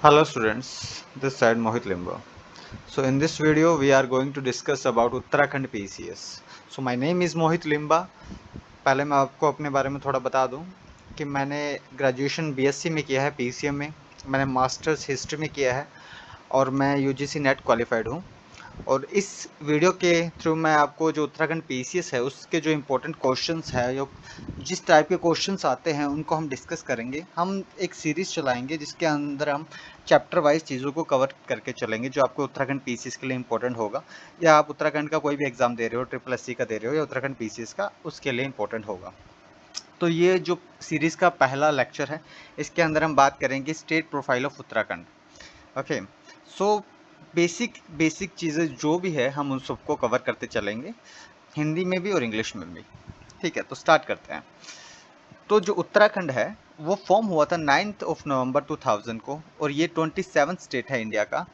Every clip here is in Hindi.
Hello students, this side Mohit Limba. So in this video we are going to discuss about Uttarakhand PCS. So my name is Mohit Limba. पहले मैं आपको अपने बारे में थोड़ा बता दूं कि मैंने ग्रेजुएशन बीएससी में किया है पीसीएम में, मैंने मास्टर्स हिस्ट्री में किया है और मैं यूजीसी नेट क्वालिफाइड हूं। और इस वीडियो के थ्रू मैं आपको जो उत्तराखंड पीसीएस है उसके जो इम्पोर्टेंट क्वेश्चंस है, जो जिस टाइप के क्वेश्चंस आते हैं उनको हम डिस्कस करेंगे। हम एक सीरीज़ चलाएंगे जिसके अंदर हम चैप्टर वाइज चीज़ों को कवर करके चलेंगे जो आपको उत्तराखंड पीसीएस के लिए इंपॉर्टेंट होगा, या आप उत्तराखंड का कोई भी एग्ज़ाम दे रहे हो, ट्रिपल एससी का दे रहे हो या उत्तराखंड पीसीएस का, उसके लिए इंपॉर्टेंट होगा। तो ये जो सीरीज़ का पहला लेक्चर है, इसके अंदर हम बात करेंगे state profile of Uttarakhand. Okay, so basic basic चीज़ें जो भी है हम उन सबको कवर करते चलेंगे, हिंदी में भी और इंग्लिश में भी। ठीक है, तो स्टार्ट करते हैं। तो जो उत्तराखंड है वो फॉर्म हुआ था 9 नवंबर 2000 को, और ये 27 स्टेट है इंडिया का।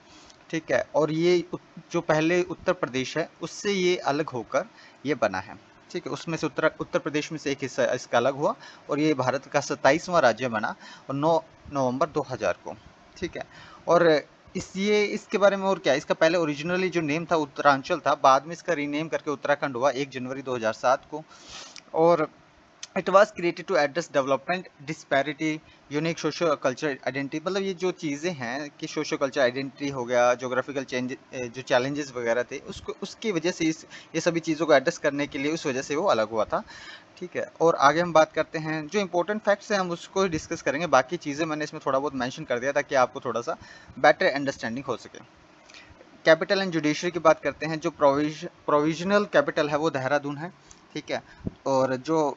ठीक है, और ये जो पहले उत्तर प्रदेश है उससे ये अलग होकर ये बना है। ठीक है, उसमें से उत्तर प्रदेश में से एक हिस्सा इसका अलग हुआ और ये भारत का 27वां राज्य बना, और 9 नवंबर 2000 को। ठीक है, और इसके बारे में और क्या, इसका पहले ओरिजिनली जो नेम था उत्तरांचल था, बाद में इसका रीनेम करके उत्तराखंड हुआ 1 जनवरी 2007 को। और it was created to address development disparity, unique socio culture identity. मतलब ये जो चीज़ें हैं कि सोशो कल्चर आइडेंटिटी हो गया, जोग्राफिकल चेंज, जो चैलेंजेस वगैरह थे उसको उसकी वजह से ये सभी चीज़ों को एड्रेस करने के लिए उस वजह से वो अलग हुआ था। ठीक है, और आगे हम बात करते हैं जो इंपॉर्टेंट फैक्ट्स हैं हम उसको ही डिस्कस करेंगे। बाकी चीज़ें मैंने इसमें थोड़ा बहुत मेंशन कर दिया ताकि आपको थोड़ा सा बेटर अंडरस्टैंडिंग हो सके। कैपिटल एंड जुडिशरी की बात करते हैं। जो प्रोविजनल कैपिटल है वो देहरादून है। ठीक है, और जो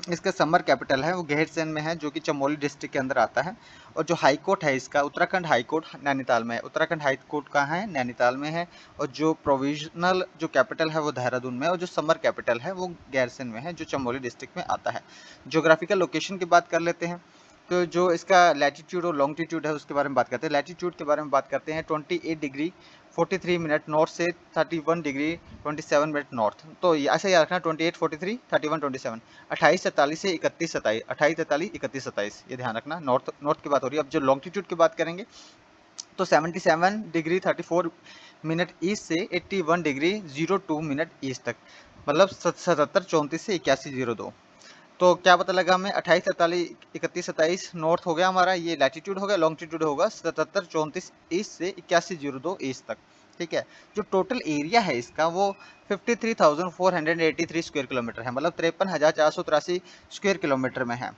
इसका समर कैपिटल है वो गैरसैंण में है, जो कि चमोली डिस्ट्रिक्ट के अंदर आता है। और जो हाई कोर्ट है इसका, उत्तराखंड हाई कोर्ट नैनीताल में है। उत्तराखंड हाई कोर्ट कहाँ है? नैनीताल में है। और जो प्रोविजनल जो कैपिटल है वो देहरादून में है, और जो समर कैपिटल है वो गैरसैंण में है, जो चमोली डिस्ट्रिक्ट में आता है। ज्योग्राफिकल लोकेशन की बात कर लेते हैं। तो जो इसका लैटीट्यूड और लॉन्गिट्यूड है उसके बारे में बात करते हैं। लैटीट्यूड के बारे में बात करते हैं, 28 डिग्री 43 मिनट नॉर्थ से 31 डिग्री 27 मिनट नॉर्थ। तो ऐसा याद रखना, 28 43 31 27, 28 43 से 31 27, 28 43 31 27, ये ध्यान रखना। नॉर्थ नॉर्थ की बात हो रही है। अब जो लॉन्गिट्यूड की बात करेंगे तो 77 डिग्री 34 मिनट ईस्ट से 81 डिग्री 02 मिनट ईस्ट तक, मतलब 77 34 से 8102। तो क्या पता लगा हमें? 28 43 31 27 नॉर्थ हो गया हमारा, ये लैटीट्यूड हो गया। लॉन्गिट्यूड होगा 77 34 ईस्ट से 8102 ईस्ट तक। ठीक है, जो टोटल एरिया है इसका वो 53,483 स्क्वायर किलोमीटर है, मतलब 53,483 स्क्वायर किलोमीटर में है।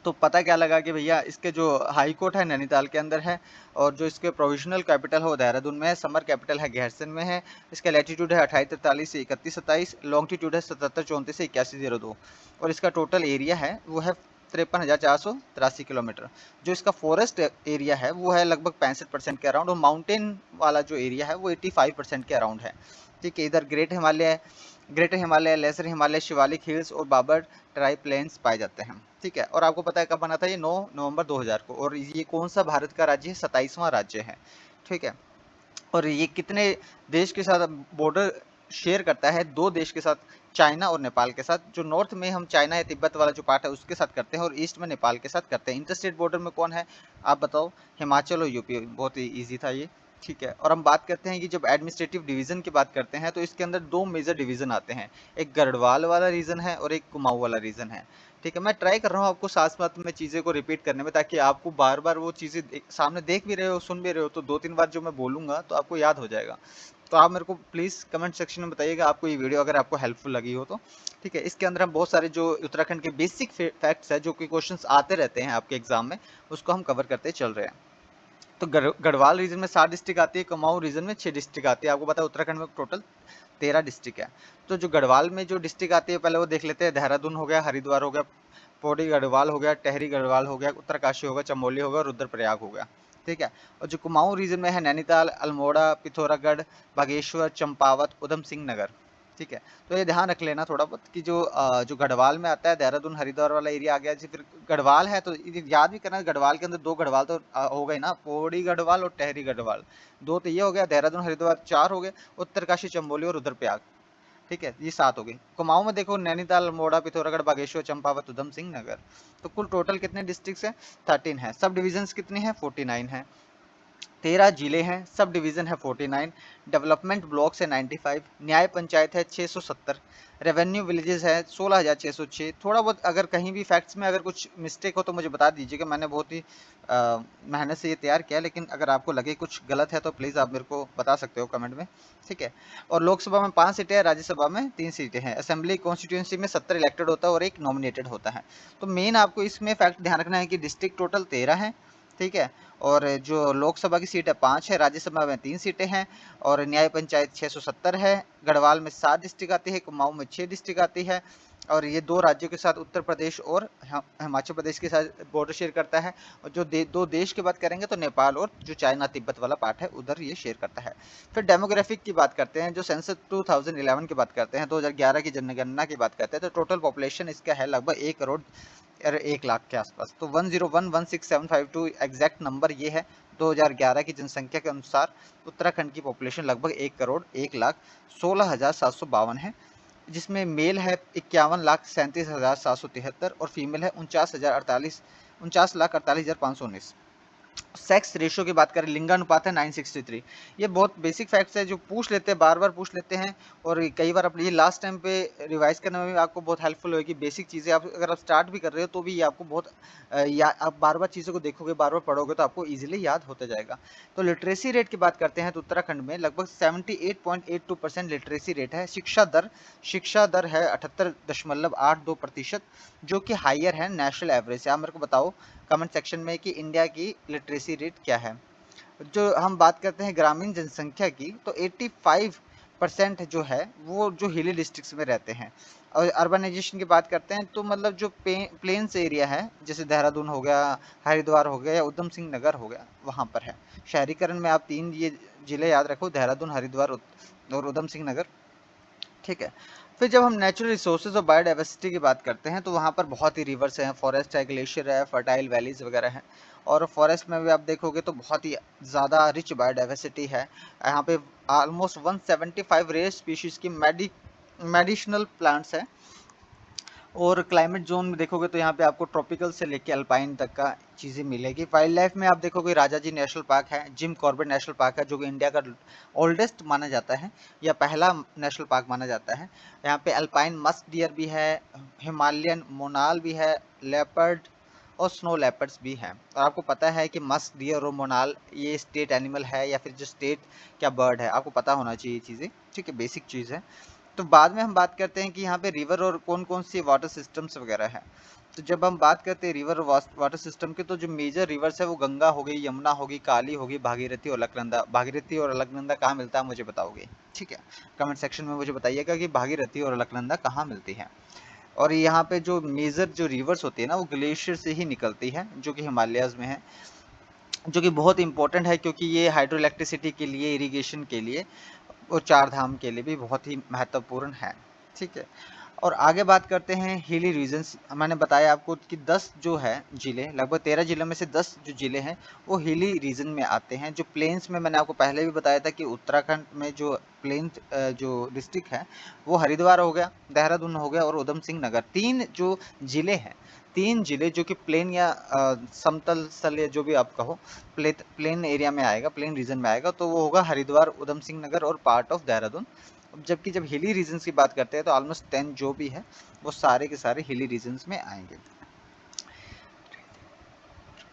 तो पता क्या लगा कि भैया इसके जो हाई कोर्ट है नैनीताल के अंदर है, और जो इसके प्रोविजनल कैपिटल है वो देहरादून में है, समर कैपिटल है गैरसैंण में है। इसका लैटीट्यूड है 28 43 से 31 27, लॉन्गिट्यूड है 77 34 से 8102, और इसका टोटल एरिया है वो है 53,483 किलोमीटर। जो इसका फॉरेस्ट एरिया है वो है लगभग 65% के अराउंड, और माउंटेन वाला जो एरिया है वो 85% के अराउंड है। ठीक है, इधर greater Himalaya, lesser Himalaya, Shivalik hills और बाबर ट्राई प्लेन्स पाए जाते हैं। ठीक है, और आपको पता है कब बना था ये? 9 नवंबर 2000 को। और ये कौन सा भारत का राज्य है? 27वां राज्य है। ठीक है, और ये कितने देश के साथ बॉर्डर शेयर करता है? 2 देश के साथ, चाइना और नेपाल के साथ। जो नॉर्थ में हम चाइना या तिब्बत वाला जो पार्ट है उसके साथ करते हैं, और ईस्ट में नेपाल के साथ करते हैं। इंटरस्टेट बॉर्डर में कौन है आप बताओ? हिमाचल और यूपी। बहुत ही ईजी था ये। ठीक है, और हम बात करते हैं कि जब एडमिनिस्ट्रेटिव डिवीजन की बात करते हैं तो इसके अंदर 2 मेजर डिवीजन आते हैं, एक गढ़वाल वाला रीजन है और एक कुमाऊं वाला रीजन है। ठीक है, मैं ट्राई कर रहा हूँ आपको साथ साथ में चीज़ें को रिपीट करने में, ताकि आपको बार बार वो चीज़ें सामने देख भी रहे हो, सुन भी रहे हो, तो 2-3 बार जो मैं बोलूँगा तो आपको याद हो जाएगा। तो आप मेरे को प्लीज़ कमेंट सेक्शन में बताइएगा आपको ये वीडियो अगर आपको हेल्पफुल लगी हो तो। ठीक है, इसके अंदर हम बहुत सारे जो उत्तराखंड के बेसिक फैक्ट्स है, जो कि क्वेश्चंस आते रहते हैं आपके एग्जाम में, उसको हम कवर करते चल रहे हैं। तो गढ़वाल रीजन में 7 डिस्ट्रिक्ट आती है, कुमाऊं रीजन में 6 डिस्ट्रिक्ट आती है। आपको पता है उत्तराखंड में टोटल 13 डिस्ट्रिक्ट है। तो जो गढ़वाल में जो डिस्ट्रिक्ट आती है पहले वो देख लेते हैं। देहरादून हो गया, हरिद्वार हो गया, पौड़ी गढ़वाल हो गया, टेहरी गढ़वाल हो गया, उत्तरकाशी हो गया, चमोली हो गया, रुद्रप्रयाग हो गया। ठीक है, और जो कुमाऊं रीजन में है नैनीताल, अल्मोड़ा, पिथौरागढ़, बागेश्वर, चंपावत, उधम सिंह नगर। ठीक है, तो ये ध्यान रख लेना थोड़ा बहुत कि जो गढ़वाल में आता है, देहरादून हरिद्वार वाला एरिया आ गया जी। फिर गढ़वाल है तो याद भी करना, गढ़वाल के अंदर 2 गढ़वाल तो हो गए ना, पौड़ी गढ़वाल और टेहरी गढ़वाल। 2 तो ये हो गया, देहरादून हरिद्वार 4 हो गए, उत्तरकाशी चमोली और रुद्रप्रयाग। ठीक है, ये 7 हो गए। कुमाऊं में देखो नैनीताल, अल्मोड़ा, पिथौरागढ़, बागेश्वर, चंपावत, उधम सिंह नगर। तो कुल टोटल कितने डिस्ट्रिक्ट है? 13 है। सब डिविजन कितने हैं? 49 है। 13 जिले हैं, सब डिवीज़न है 49, डेवलपमेंट ब्लॉक्स है 95, न्याय पंचायत है 670, रेवेन्यू विलेजेस है 16,606। थोड़ा बहुत अगर कहीं भी फैक्ट्स में अगर कुछ मिस्टेक हो तो मुझे बता दीजिएगा, मैंने बहुत ही मेहनत से ये तैयार किया, लेकिन अगर आपको लगे कुछ गलत है तो प्लीज़ आप मेरे को बता सकते हो कमेंट में, ठीक है। और लोकसभा में 5 सीटें हैं, राज्यसभा में 3 सीटें हैं, असेंबली कॉन्स्टिट्यूंसी में 70 इलेक्टेड होता है और 1 नॉमिनेटेड होता है। तो मेन आपको इसमें फैक्ट ध्यान रखना है कि डिस्ट्रिक्ट टोटल 13 है, ठीक है। और जो लोकसभा की सीट है 5 है, राज्यसभा में 3 सीटें हैं, और न्याय पंचायत 670 है, गढ़वाल में 7 डिस्ट्रिक्ट आती है, कुमाऊं में 6 डिस्ट्रिक्ट आती है, और ये 2 राज्यों के साथ उत्तर प्रदेश और हिमाचल प्रदेश के साथ बॉर्डर शेयर करता है। और जो दो देश की बात करेंगे तो नेपाल और जो चाइना तिब्बत वाला पार्ट है उधर ये शेयर करता है। फिर डेमोग्राफिक की बात करते हैं, जो सेंसस 2011 की बात करते हैं, 2011 की जनगणना की बात करते हैं, तो टोटल पॉपुलेशन इसका है लगभग 1 करोड़ 1 लाख के आसपास। तो 10116,752 एग्जैक्ट नंबर ये है। 2011 की जनसंख्या के अनुसार उत्तराखंड की पॉपुलेशन लगभग 1 करोड़ 1 लाख 16,752 है, जिसमें मेल है 51,37,773 और फीमेल है 49,48,519। सेक्स रेशियो की बात करें, लिंगानुपात है 963। ये बहुत बेसिक फैक्ट्स है जो पूछ लेते हैं, बार बार पूछ लेते हैं, और कई बार आप ये लास्ट टाइम पे रिवाइज करने में भी आपको बहुत हेल्पफुल होगी। बेसिक चीज़ें आप अगर आप स्टार्ट भी कर रहे हो तो भी ये आपको बहुत आप बार बार चीज़ों को देखोगे, बार बार पढ़ोगे तो आपको ईजिली याद होता जाएगा। तो लिटरेसी रेट की बात करते हैं तो उत्तराखंड में लगभग 78.82% लिटरेसी रेट है। शिक्षा दर है 78.82%, जो कि हाइयर है नेशनल एवरेज से। आप मेरे को बताओ कमेंट सेक्शन में कि इंडिया की लिटरेसी रेट क्या है। जो हम बात करते हैं ग्रामीण जनसंख्या की, तो 85% जो है वो जो हिली डिस्ट्रिक्ट्स में रहते हैं। और अर्बनाइजेशन की बात करते हैं तो मतलब जो प्लेन्स एरिया है, जैसे देहरादून हो गया, हरिद्वार हो गया या उधम सिंह नगर हो गया, वहाँ पर है। शहरीकरण में आप 3 ये जिले याद रखो, देहरादून, हरिद्वार और उधम सिंह नगर, ठीक है। फिर जब हम नेचुरल रिसोर्सेज और बायोडाइवर्सिटी की बात करते हैं तो वहाँ पर बहुत ही रिवर्स हैं, फॉरेस्ट है, ग्लेशियर है, फर्टाइल वैलीज वगैरह हैं। और फॉरेस्ट में भी आप देखोगे तो बहुत ही ज़्यादा रिच बायोडाइवर्सिटी है। यहाँ पे ऑलमोस्ट 175 रेयर स्पीशीज की मेडिसिनल प्लांट्स हैं। और क्लाइमेट जोन में देखोगे तो यहाँ पे आपको ट्रॉपिकल से लेके अल्पाइन तक का चीज़ें मिलेगी। वाइल्ड लाइफ में आप देखोगे राजा जी नेशनल पार्क है, जिम कॉर्बेट नेशनल पार्क है, जो कि इंडिया का ओल्डेस्ट माना जाता है या पहला नेशनल पार्क माना जाता है। यहाँ पे अल्पाइन मस्क डियर भी है, हिमालयन मोनाल भी है, लेपर्ड और स्नो लेपर्ड्स भी हैं। और आपको पता है कि मस्क डियर और मोनाल ये स्टेट एनिमल है या फिर जो स्टेट क्या बर्ड है, आपको पता होना चाहिए चीज़ें, ठीक है, बेसिक चीज़ है। तो बाद में हम बात करते हैं कि यहाँ पे रिवर और कौन कौन सी वाटर सिस्टम्स वगैरह हैं। तो जब हम बात करते हैं रिवर और वाटर सिस्टम की, तो जो मेजर रिवर्स है वो गंगा हो गई, यमुना होगी, काली होगी, भागीरथी और अलकनंदा। भागीरथी और अलकनंदा कहाँ मिलता है मुझे बताओगे, ठीक है, कमेंट सेक्शन में मुझे बताइएगा कि भागीरथी और अलकनंदा कहाँ मिलती है। और यहाँ पे जो मेजर जो रिवर्स होती है ना, वो ग्लेशियर से ही निकलती है, जो कि हिमालयाज में है, जो कि बहुत इंपॉर्टेंट है क्योंकि ये हाइड्रो इलेक्ट्रिसिटी के लिए, इरिगेशन के लिए और 4 धाम के लिए भी बहुत ही महत्वपूर्ण है, ठीक है। और आगे बात करते हैं हिली रीजन्स। मैंने बताया आपको कि 10 जो है जिले, लगभग 13 जिलों में से 10 जो जिले हैं वो हिली रीजन में आते हैं। जो प्लेन्स में मैंने आपको पहले भी बताया था कि उत्तराखंड में जो प्लेन जो डिस्ट्रिक्ट है वो हरिद्वार हो गया, देहरादून हो गया और उधम सिंह नगर, 3 जो जिले हैं, 3 जिले जो कि प्लेन या समतल स्थल या जो भी आप कहो, प्लेन एरिया में आएगा, प्लेन रीजन में आएगा, तो वो होगा हरिद्वार, उधम सिंह नगर और पार्ट ऑफ देहरादून। जबकि जब हिली रीजन्स की बात करते हैं तो ऑलमोस्ट 10 जो भी है वो सारे के सारे हिली रीजन्स में आएंगे।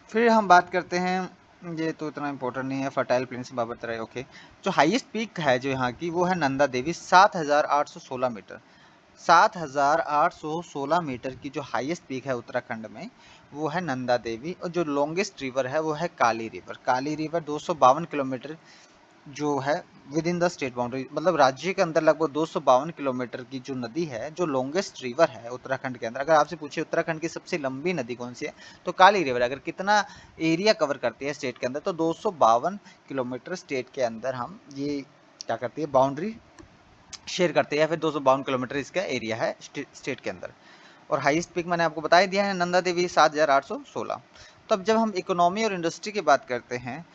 फिर हम बात करते हैं, ये तो इतना इम्पोर्टेंट नहीं है, फर्टाइल प्लेन्स बाबत रहे, ओके। जो हाईएस्ट पीक है जो यहाँ की वो है नंदा देवी, 7,816 मीटर। 7,816 मीटर की जो हाईएस्ट पीक है उत्तराखंड में वो है नंदा देवी। और जो लॉन्गेस्ट रिवर है वो है काली रिवर। काली रिवर 252 किलोमीटर जो है with in the state boundary, मतलब राज्य के अंदर लगभग 252 किलोमीटर की जो नदी है, जो लॉन्गेस्ट रिवर है उत्तराखंड के अंदर। अगर आपसे पूछे उत्तराखंड की सबसे लंबी नदी कौन सी है तो काली रिवर। अगर कितना एरिया कवर करती है स्टेट के अंदर तो 252 किलोमीटर स्टेट के अंदर हम ये क्या करती है, बाउंड्री शेयर करते हैं, या फिर 252 किलोमीटर इसका एरिया है स्टेट के अंदर। और हाईएस्ट पीक मैंने आपको बता ही दिया है, नंदा देवी 7,816। तो अब जब हम इकोनॉमी और इंडस्ट्री की बात करते हैं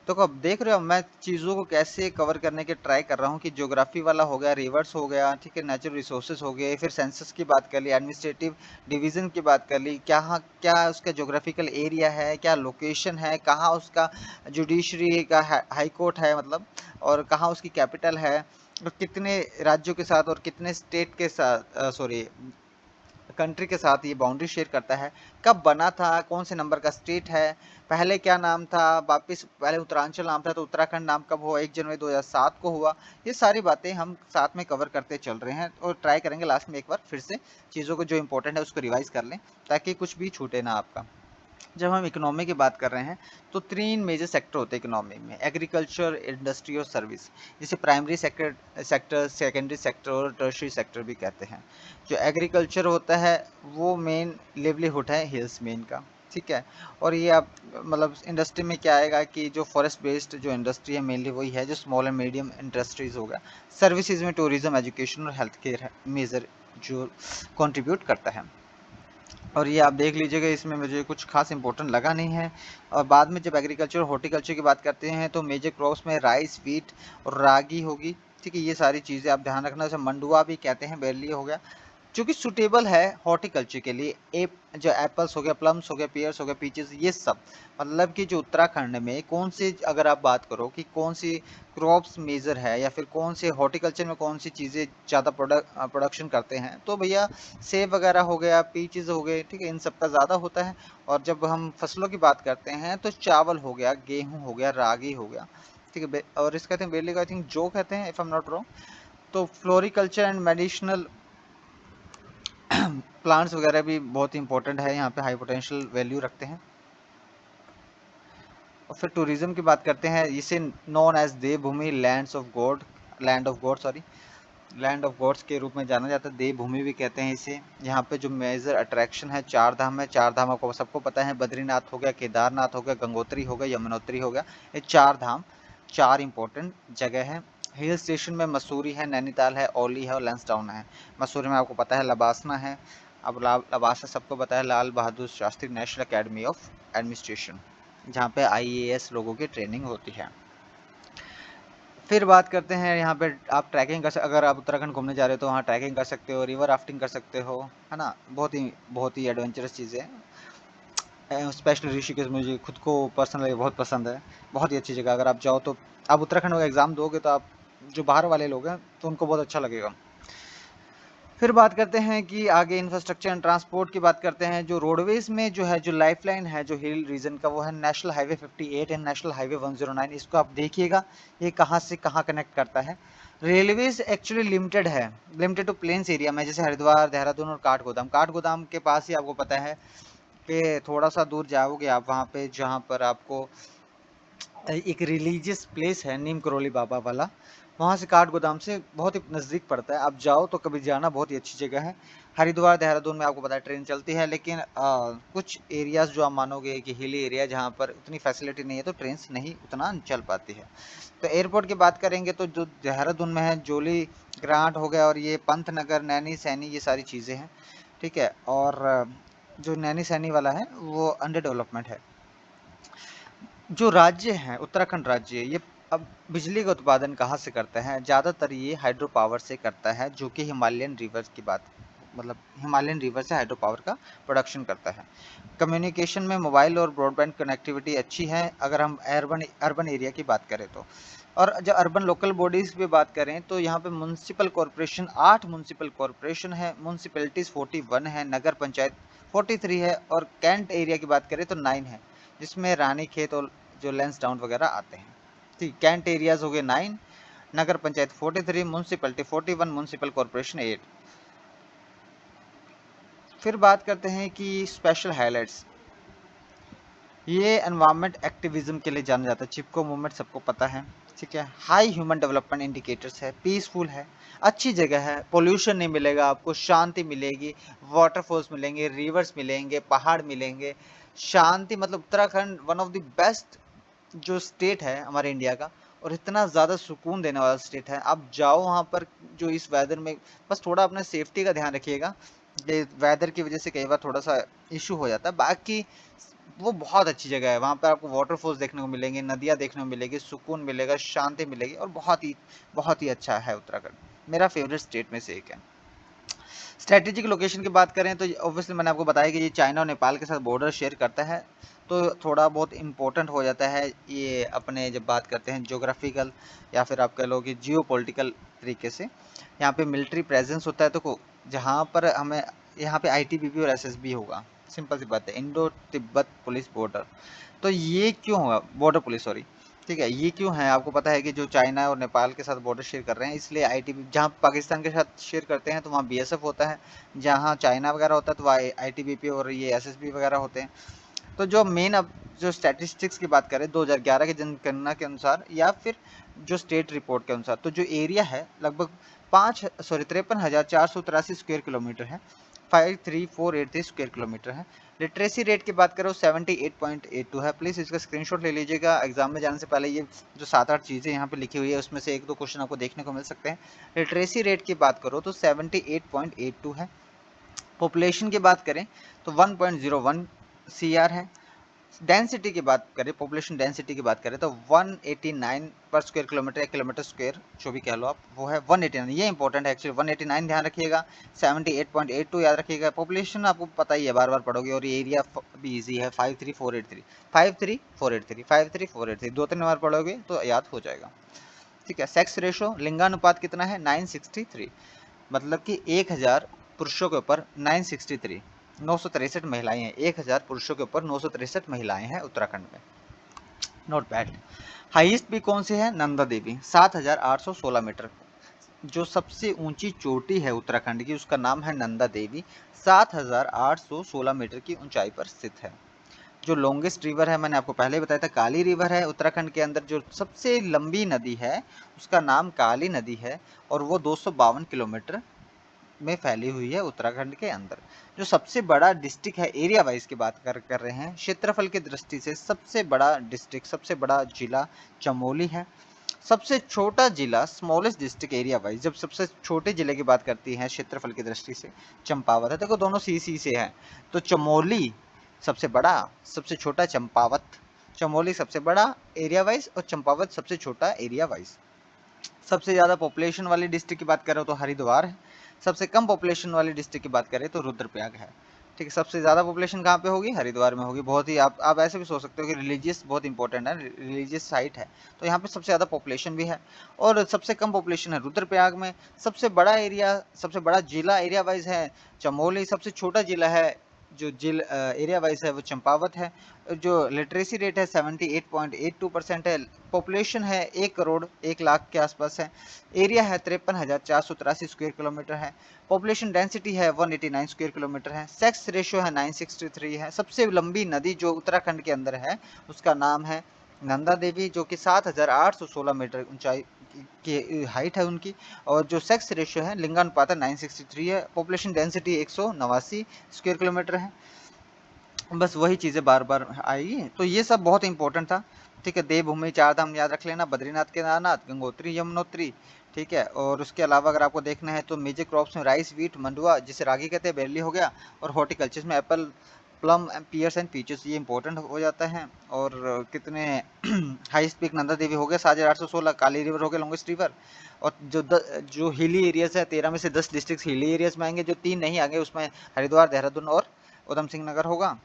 तो अब देख रहे हो मैं चीज़ों को कैसे कवर करने के ट्राई कर रहा हूँ कि ज्योग्राफी वाला हो गया, रिवर्स हो गया, ठीक है, नेचुरल रिसोर्सेज हो गए, फिर सेंसस की बात कर ली, एडमिनिस्ट्रेटिव डिवीजन की बात कर ली, क्या क्या उसका ज्योग्राफिकल एरिया है, क्या लोकेशन है, कहाँ उसका जुडिशरी का हाई कोर्ट है मतलब, और कहाँ उसकी कैपिटल है, और कितने राज्यों के साथ और कितने स्टेट के साथ सॉरी कंट्री के साथ ये बाउंड्री शेयर करता है, कब बना था, कौन से नंबर का स्टेट है, पहले क्या नाम था, वापिस पहले उत्तरांचल नाम था तो उत्तराखंड नाम कब हुआ, 1 जनवरी 2007 को हुआ। ये सारी बातें हम साथ में कवर करते चल रहे हैं और ट्राई करेंगे लास्ट में एक बार फिर से चीज़ों को जो इंपॉर्टेंट है उसको रिवाइज कर लें ताकि कुछ भी छूटे ना आपका। जब हम इकोनॉमी की बात कर रहे हैं तो 3 मेजर सेक्टर होते हैं इकोनॉमी में, एग्रीकल्चर, इंडस्ट्री और सर्विस, जिसे प्राइमरी सेक्टर, सेकेंडरी सेक्टर और टर्शियरी सेक्टर भी कहते हैं। जो एग्रीकल्चर होता है वो मेन लिवलीहुड है हिल्स में इनका, ठीक है। और ये आप मतलब इंडस्ट्री में क्या आएगा कि जो फॉरेस्ट बेस्ड जो इंडस्ट्री है मेनली वही है, जो स्मॉल एंड मीडियम इंडस्ट्रीज होगा। सर्विसेज में टूरिज्म, एजुकेशन और हेल्थ केयर है मेजर जो कंट्रीब्यूट करता है। और ये आप देख लीजिएगा, इसमें मुझे कुछ खास इंपॉर्टेंट लगा नहीं है। और बाद में जब एग्रीकल्चर हॉर्टिकल्चर की बात करते हैं तो मेजर क्रॉप्स में राइस, व्हीट और रागी होगी, ठीक है। ये सारी चीज़ें आप ध्यान रखना, जैसे मंडुआ भी कहते हैं, बेरली हो गया, जो कि सुटेबल है हॉर्टिकल्चर के लिए। जो एप्पल्स हो गया, प्लम्स हो गया, पियर्स हो गया, पीचेस, ये सब मतलब कि जो उत्तराखंड में कौन से, अगर आप बात करो कि कौन सी क्रॉप्स मेजर है या फिर कौन से हॉर्टिकल्चर में कौन सी चीज़ें ज़्यादा प्रोडक्शन करते हैं, तो भैया सेब वगैरह हो गया, पीचेस हो गए, ठीक है, इन सब का ज़्यादा होता है। और जब हम फसलों की बात करते हैं तो चावल हो गया, गेहूँ हो गया, रागी हो गया, ठीक है। और इसका कहते हैं बेरली को आई थिंक जो कहते हैं, if I am not wrong. तो फ्लोरिकल्चर एंड मेडिसिनल प्लांट्स वगैरह भी बहुत इंपॉर्टेंट है, यहाँ पे हाई पोटेंशियल वैल्यू रखते हैं। और फिर टूरिज्म की बात करते हैं, इसे known as Devbhoomi, land of god sorry land of gods के रूप में जाना जाता है, देवभूमि भी कहते हैं इसे। यहाँ पे जो मेजर अट्रैक्शन है चार धाम है, चार धाम आपको सबको पता है, बद्रीनाथ हो गया, केदारनाथ हो गया, गंगोत्री हो गया, यमुनोत्री हो गया, ये चार धाम, चार इंपॉर्टेंट जगह है। हिल स्टेशन में मसूरी है, नैनीताल है, ओली है और लैंसडाउन है। मसूरी में आपको पता है लबासना है, अब लबासना सबको पता है, Lal Bahadur Shastri National Academy of Administration, जहाँ पे IAS लोगों की ट्रेनिंग होती है। फिर बात करते हैं यहाँ पे आप ट्रैकिंग अगर आप उत्तराखंड घूमने जा रहे हो तो वहाँ ट्रैकिंग कर सकते हो, रिवर राफ्टिंग कर सकते हो, है ना, बहुत ही एडवेंचरस चीज़ें हैं। स्पेशली ऋषिकेश मुझे खुद को पर्सनली बहुत पसंद है, बहुत ही अच्छी जगह। अगर आप जाओ तो आप उत्तराखंड में एग्ज़ाम दोगे तो आप जो बाहर वाले लोग हैं तो उनको बहुत अच्छा लगेगा। फिर बात करते हैं कि आगे इंफ्रास्ट्रक्चर एंड ट्रांसपोर्ट की बात करते हैं। जो रोडवेज में जो है, जो लाइफलाइन है जो हिल रीजन का, वो है national highway 58 and national highway 109। इसको आप देखिएगा ये कहाँ से कहाँ कनेक्ट करता है। Railways actually limited to plains area में, जैसे हरिद्वार, देहरादून और काठगोदाम के पास ही आपको पता है कि थोड़ा सा दूर जाओगे आप, वहाँ पे जहाँ पर आपको एक रिलीजियस प्लेस है नीम करोली बाबा वाला, वहाँ से काठगोदाम से बहुत ही नज़दीक पड़ता है। आप जाओ तो कभी जाना, बहुत ही अच्छी जगह है। हरिद्वार, देहरादून में आपको पता है ट्रेन चलती है, लेकिन कुछ एरियाज जो आप मानोगे कि हिली एरिया जहाँ पर उतनी फैसिलिटी नहीं है तो ट्रेन नहीं उतना चल पाती है। तो एयरपोर्ट की बात करेंगे तो जो देहरादून में है, जोली ग्रांट हो गया, और ये पंतनगर, नैनी सैनी, ये सारी चीज़ें हैं, ठीक है। और जो नैनी सैनी वाला है वो अंडर डेवलपमेंट है। जो राज्य है उत्तराखंड राज्य, ये अब बिजली का उत्पादन कहाँ से करता है, ज़्यादातर ये हाइड्रो पावर से करता है, जो कि हिमालयन रिवर की बात, मतलब हिमालयन रिवर से हाइड्रो पावर का प्रोडक्शन करता है। कम्युनिकेशन में मोबाइल और ब्रॉडबैंड कनेक्टिविटी अच्छी है, अगर हम अर्बन अर्बन एरिया की बात करें तो। और जब अर्बन लोकल बॉडीज़ पे बात करें तो यहाँ पे म्यूनसिपल कॉरपोरेशन 8 म्यूनसिपल कॉरपोरेशन है, म्यूनसिपैलिटीज़ 41 है, नगर पंचायत 43 है, और कैंट एरिया की बात करें तो 9 है, जिसमें रानीखेत और जो लैंसडाउन वगैरह आते हैं। ठीक, कैंट एरियाज हो गए 9, नगर पंचायत 43, म्यूनसिपैलिटी 41, म्यूनसिपल कॉरपोरेशन 8। फिर बात करते हैं कि स्पेशल हाइलाइट्स, ये एनवायरनमेंट एक्टिविज्म के लिए जाना जाता है, चिपको मूवमेंट सबको पता है, ठीक है। हाई ह्यूमन डेवलपमेंट इंडिकेटर्स है, पीसफुल है, अच्छी जगह है, पोल्यूशन नहीं मिलेगा आपको, शांति मिलेगी, वाटरफॉल्स मिलेंगे, रिवर्स मिलेंगे, पहाड़ मिलेंगे, शांति, मतलब Uttarakhand one of the best जो स्टेट है हमारे इंडिया का, और इतना ज़्यादा सुकून देने वाला स्टेट है। आप जाओ वहाँ पर जो इस वेदर में, बस थोड़ा अपने सेफ्टी का ध्यान रखिएगा, ये वेदर की वजह से कई बार थोड़ा सा इशू हो जाता है, बाकी वो बहुत अच्छी जगह है। वहाँ पर आपको वाटरफॉल्स देखने को मिलेंगे, नदियाँ देखने को मिलेगी, सुकून मिलेगा, शांति मिलेगी और बहुत ही अच्छा है उत्तराखंड। मेरा फेवरेट स्टेट में से एक है। स्ट्रेटेजिक लोकेशन की बात करें तो ऑब्वियसली मैंने आपको बताया कि ये चाइना और नेपाल के साथ बॉर्डर शेयर करता है, तो थोड़ा बहुत इम्पोर्टेंट हो जाता है ये अपने जब बात करते हैं ज्योग्राफिकल या फिर आप कह लो कि जियो पॉलिटिकल तरीके से। यहाँ पे मिलिट्री प्रेजेंस होता है, तो जहाँ पर हमें यहाँ पे आईटीबीपी और एसएसबी होगा। सिंपल सी बात है, इंडो तिब्बत पुलिस बॉर्डर। तो ये क्यों होगा, बॉर्डर पुलिस सॉरी, ठीक है, ये क्यों है? आपको पता है कि जो चाइना और नेपाल के साथ बॉर्डर शेयर कर रहे हैं, इसलिए आईटीबीपी, जहाँ पाकिस्तान के साथ शेयर करते हैं तो वहाँ बीएसएफ होता है, जहाँ चाइना वगैरह होता है तो वहाँ आईटीबीपी और ये एसएसबी वगैरह होते हैं। तो जो मेन अब जो स्टैटिस्टिक्स की बात करें 2011 की जनगणना के अनुसार या फिर जो स्टेट रिपोर्ट के अनुसार, तो जो एरिया है लगभग 53,483 स्क्वायर किलोमीटर है, 53483 स्क्वायर किलोमीटर है। लिटरेसी रेट की बात करो 78.82 है। प्लीज़ इसका स्क्रीनशॉट ले लीजिएगा, एग्जाम में जाने से पहले ये जो 7-8 चीज़ें यहाँ पे लिखी हुई है उसमें से 1-2 क्वेश्चन आपको देखने को मिल सकते हैं। लिटरेसी रेट की बात करो तो 78.82 है। पॉपुलेशन की बात करें तो 1.01 CR है। डेंसिटी की बात करें, पॉपुलेशन डेंसिटी की बात करें तो 189 पर स्क्वायर किलोमीटर, 1 किलोमीटर स्क्वायर जो भी कह लो आप, वो है 189। ये इंपॉर्टेंट है एक्चुअली, 189 ध्यान रखिएगा। 78.82 याद रखिएगा। पॉपुलेशन आपको पता ही है, बार बार पढ़ोगे। और ये एरिया भी इजी है, 53483 53483 53483, 2-3 बार पढ़ोगे तो याद हो जाएगा, ठीक है। सेक्स रेशो, लिंगानुपात कितना है? 963, मतलब कि 1000 पुरुषों के ऊपर 963, 963 महिलाएं हैं। 1000 पुरुषों के ऊपर 963 महिलाएं हैं उत्तराखंड में, नॉट बैड। हाईएस्ट पीक कौन सी है? नंदा देवी, 7816 मीटर। जो सबसे ऊंची चोटी है उत्तराखंड की, उसका नाम है नंदा देवी, 7816 मीटर की ऊंचाई पर स्थित है। जो लॉन्गेस्ट रिवर है, मैंने आपको पहले ही बताया था, काली रिवर है। उत्तराखंड के अंदर जो सबसे लंबी नदी है उसका नाम काली नदी है, और वो 252 किलोमीटर में फैली हुई है उत्तराखंड के अंदर। जो सबसे बड़ा डिस्ट्रिक्ट है, एरिया वाइज की बात कर रहे हैं, क्षेत्रफल की दृष्टि से सबसे बड़ा डिस्ट्रिक्ट, सबसे बड़ा जिला चमोली है। सबसे छोटा जिला, स्मॉलेस्ट डिस्ट्रिक्ट एरिया वाइज, जब सबसे छोटे जिले की बात करती है क्षेत्रफल की दृष्टि से, चंपावत है। देखो दोनों सी से है, तो चमोली सबसे बड़ा, सबसे छोटा चंपावत। चमोली सबसे बड़ा एरिया वाइज और चंपावत सबसे छोटा एरिया वाइज। सबसे ज़्यादा पॉपुलेशन वाली डिस्ट्रिक्ट की बात करें तो हरिद्वार है। सबसे कम पॉपुलेशन वाली डिस्ट्रिक्ट की बात करें तो रुद्रप्रयाग है, ठीक है। सबसे ज़्यादा पॉपुलेशन कहाँ पे होगी? हरिद्वार में होगी। बहुत ही आप ऐसे भी सोच सकते हो कि रिलीजियस बहुत इंपॉर्टेंट है, रिलीजियस साइट है, तो यहाँ पे सबसे ज़्यादा पॉपुलेशन भी है। और सबसे कम पॉपुलेशन है रुद्रप्रयाग में। सबसे बड़ा एरिया, सबसे बड़ा जिला एरिया वाइज है चमोली। सबसे छोटा जिला है जो एरिया वाइज है वो चंपावत है। जो लिटरेसी रेट है 78.82% है। पॉपुलेशन है 1,01,00,000 के आसपास है। एरिया है 53,483 स्क्वायर किलोमीटर है। पॉपुलेशन डेंसिटी है 189 स्क्वायर किलोमीटर है। सेक्स रेशियो है 963 है। सबसे लंबी नदी जो उत्तराखंड के अंदर है उसका नाम है नंदा देवी, जो कि 7816 मीटर ऊंचाई की हाइट है उनकी। और जो सेक्स रेशियो है, लिंगानुपात 963 है। पॉपुलेशन डेंसिटी 189 स्क्वायर किलोमीटर है। बस वही चीज़ें बार बार आएगी, तो ये सब बहुत इंपॉर्टेंट था, ठीक है। देवभूमि, चार धाम याद रख लेना, बद्रीनाथ, केदारनाथ, गंगोत्री, यमुनोत्री, ठीक है। और उसके अलावा अगर आपको देखना है तो मेजर क्रॉप्स में राइस, वीट, मंडुआ जिसे रागी कहते हैं, बेरली हो गया। और हॉर्टिकल्चर में apple, plum, pears and peaches, ये इंपॉर्टेंट हो जाता है। और कितने हाई पीक नंदा देवी हो गया 7816, काली रिवर हो गया लॉन्गेस्ट रिवर। और जो हिली एरियाज है 13 में से 10 डिस्ट्रिक्ट हिली एरियाज में आएंगे, जो 3 नहीं आएंगे उसमें हरिद्वार, देहरादून और उधम सिंह नगर होगा।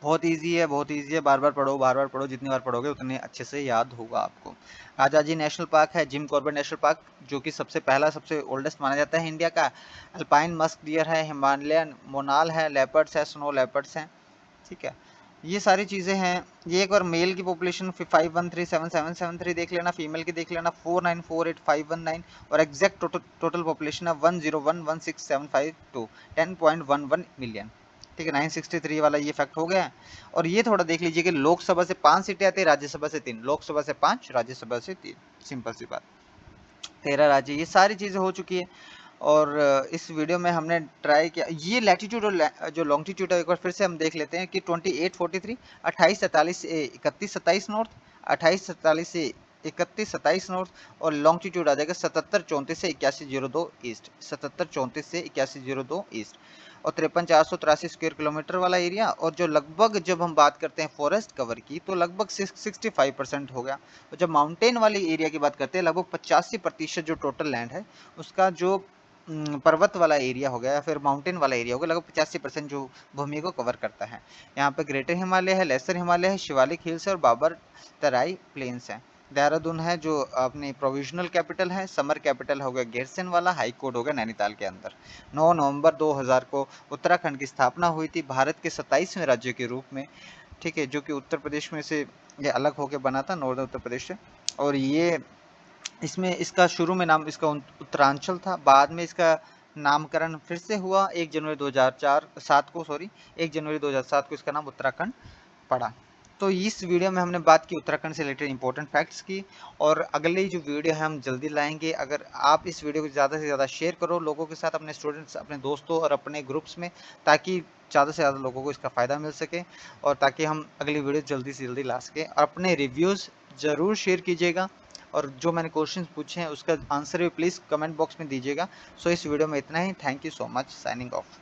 बहुत इजी है, बहुत इजी है। बार बार पढ़ो, जितनी बार पढ़ोगे उतने अच्छे से याद होगा आपको। राजाजी नेशनल पार्क है, जिम कॉर्बेट नेशनल पार्क, जो कि सबसे पहला, सबसे ओल्डेस्ट माना जाता है इंडिया का। अल्पाइन मस्क डियर है, हिमालयन मोनाल है, लेपर्ड्स है, स्नो लेपर्ड्स हैं, ठीक है। ये सारी चीज़ें हैं। ये एक बार मेल की पॉपुलेशन 5137773 देख लेना, फीमेल की देख लेना 4948519, और एग्जैक्ट टोटल पॉपुलेशन है 1011675 10.11 मिलियन, ठीक है। 963 वाला ये फैक्ट हो गया है। और ये थोड़ा देख लीजिए कि लोकसभा से 5 सीटें आती है, राज्यसभा से 3, लोकसभा से 5, राज्यसभा से 3, सिंपल सी बात। 13 राज्य, ये सारी चीज़ें हो चुकी है। और इस वीडियो में हमने ट्राई किया, ये लैटिट्यूड और जो लॉन्गिट्यूड है एक बार फिर से हम देख लेते हैं कि 2843, 2843 से 3127 नॉर्थ, 2843 से 3127 नॉर्थ, और लॉन्गिट्यूड आ जाएगा 7734 से 8102 ईस्ट, 7734 से 8102 ईस्ट। और 53,483 स्क्वायर किलोमीटर वाला एरिया, और जो लगभग जब हम बात करते हैं फॉरेस्ट कवर की तो लगभग 65% हो गया। और जब माउंटेन वाली एरिया की बात करते हैं लगभग 85% जो टोटल लैंड है उसका जो पर्वत वाला एरिया हो गया या फिर माउंटेन वाला एरिया हो गया, लगभग 85% जो भूमि को कवर करता है। यहाँ पे ग्रेटर हिमालय है, लेसर हिमालय है, शिवालिक हिल्स है और बाबर तराई प्लेन्स है। देहरादून है जो अपनी प्रोविजनल कैपिटल है, समर कैपिटल हो गया गैरसैंण वाला, हाई कोर्ट हो गया नैनीताल के अंदर। 9 नवंबर 2000 को उत्तराखंड की स्थापना हुई थी भारत के 27वें राज्य के रूप में, ठीक है, जो कि उत्तर प्रदेश में से ये अलग होकर बना था, नॉर्दर्न उत्तर प्रदेश से। और ये इसमें इसका शुरू में नाम इसका उत्तरांचल था, बाद में इसका नामकरण फिर से हुआ 1 जनवरी 2007 को इसका नाम उत्तराखंड पड़ा। तो इस वीडियो में हमने बात की उत्तराखंड से रिलेटेड इंपॉर्टेंट फैक्ट्स की, और अगली जो वीडियो है हम जल्दी लाएंगे। अगर आप इस वीडियो को ज़्यादा से ज़्यादा शेयर करो लोगों के साथ, अपने स्टूडेंट्स, अपने दोस्तों और अपने ग्रुप्स में, ताकि ज़्यादा से ज़्यादा लोगों को इसका फ़ायदा मिल सके और ताकि हम अगली वीडियो जल्दी से जल्दी ला सकें। अपने रिव्यूज़ ज़रूर शेयर कीजिएगा और जो मैंने क्वेश्चंस पूछे हैं उसका आंसर भी प्लीज़ कमेंट बॉक्स में दीजिएगा। सो इस वीडियो में इतना ही। Thank you so much. Signing of.